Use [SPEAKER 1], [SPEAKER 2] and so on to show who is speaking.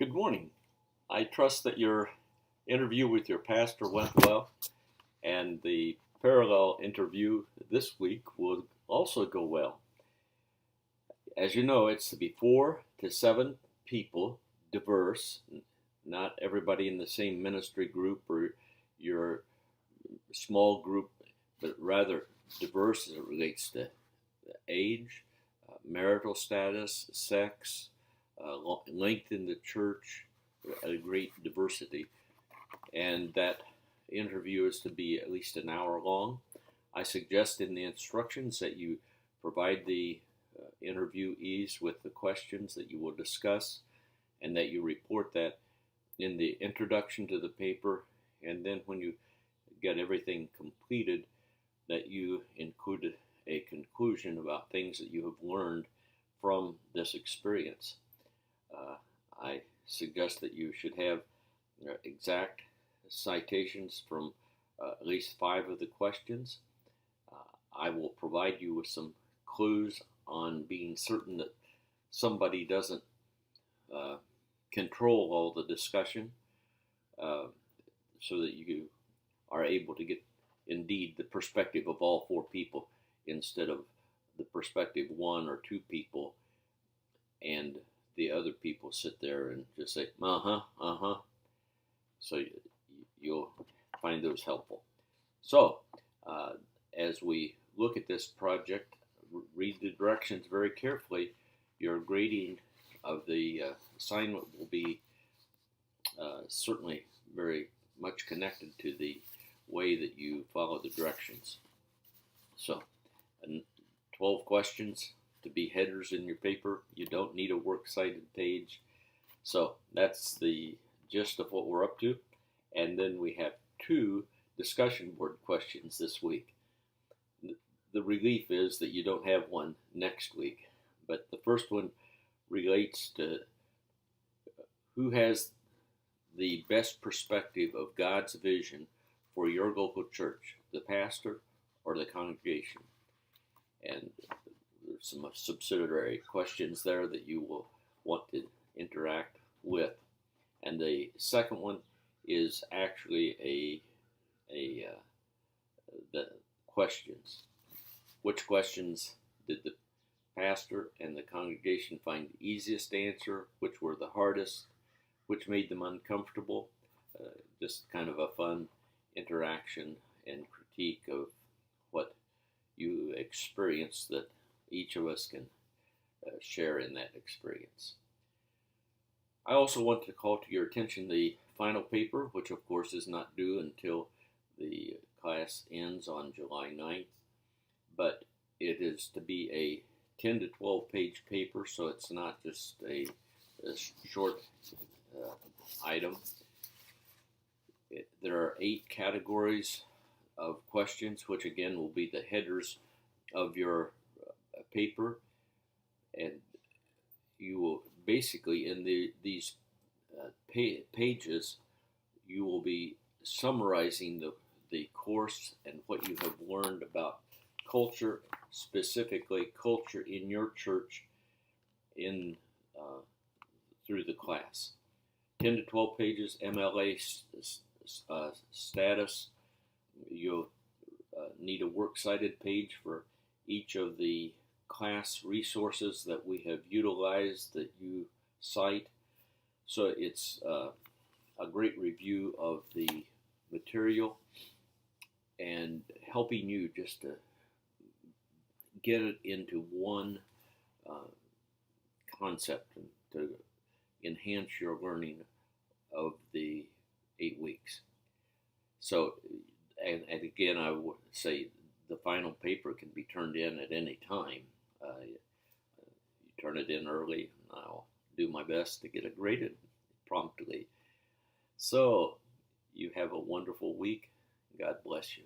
[SPEAKER 1] Good morning. I trust that your interview with your pastor went well, and the parallel interview this week will also go well. As you know, it's to be 4 to 7 people, diverse, not everybody in the same ministry group or your small group, but rather diverse as it relates to age, marital status, sex, length in the church, a great diversity. And that interview is to be at least an hour long. I suggest in the instructions that you provide the interviewees with the questions that you will discuss, and that you report that in the introduction to the paper, and then when you get everything completed, that you include a conclusion about things that you have learned from this experience. I suggest that you should have exact citations from at least 5 of the questions. I will provide you with some clues on being certain that somebody doesn't control all the discussion, so that you are able to get indeed the perspective of all 4 people instead of the perspective 1 or 2 people, and the other people sit there and just say, So you'll find those helpful. So, as we look at this project, read the directions very carefully. Your grading of the assignment will be certainly very much connected to the way that you follow the directions. So, 12 questions to be headers in your paper. You don't need a works cited page. So that's the gist of what we're up to. And then we have 2 discussion board questions this week. The relief is that you don't have one next week. But the first one relates to who has the best perspective of God's vision for your local church, the pastor or the congregation. And there's some subsidiary questions there that you will want to interact with. And the second one is actually the questions. Which questions did the pastor and the congregation find easiest to answer? Which were the hardest? Which made them uncomfortable? Just kind of a fun interaction and critique of what you experienced that each of us can share in that experience. I also want to call to your attention the final paper, which of course is not due until the class ends on July 9th, but it is to be a 10 to 12 page paper, so it's not just a short item. There are 8 categories of questions, which again will be the headers of your paper, and you will basically in these pages you will be summarizing the course and what you have learned about culture, specifically culture in your church in through the class. 10 to 12 pages, MLA status. You'll need a works cited page for each of the class resources that we have utilized that you cite. So it's a great review of the material and helping you just to get it into one concept and to enhance your learning of the 8 weeks. So, and again, I would say the final paper can be turned in at any time. You turn it in early, and I'll do my best to get it graded promptly. So, you have a wonderful week. God bless you.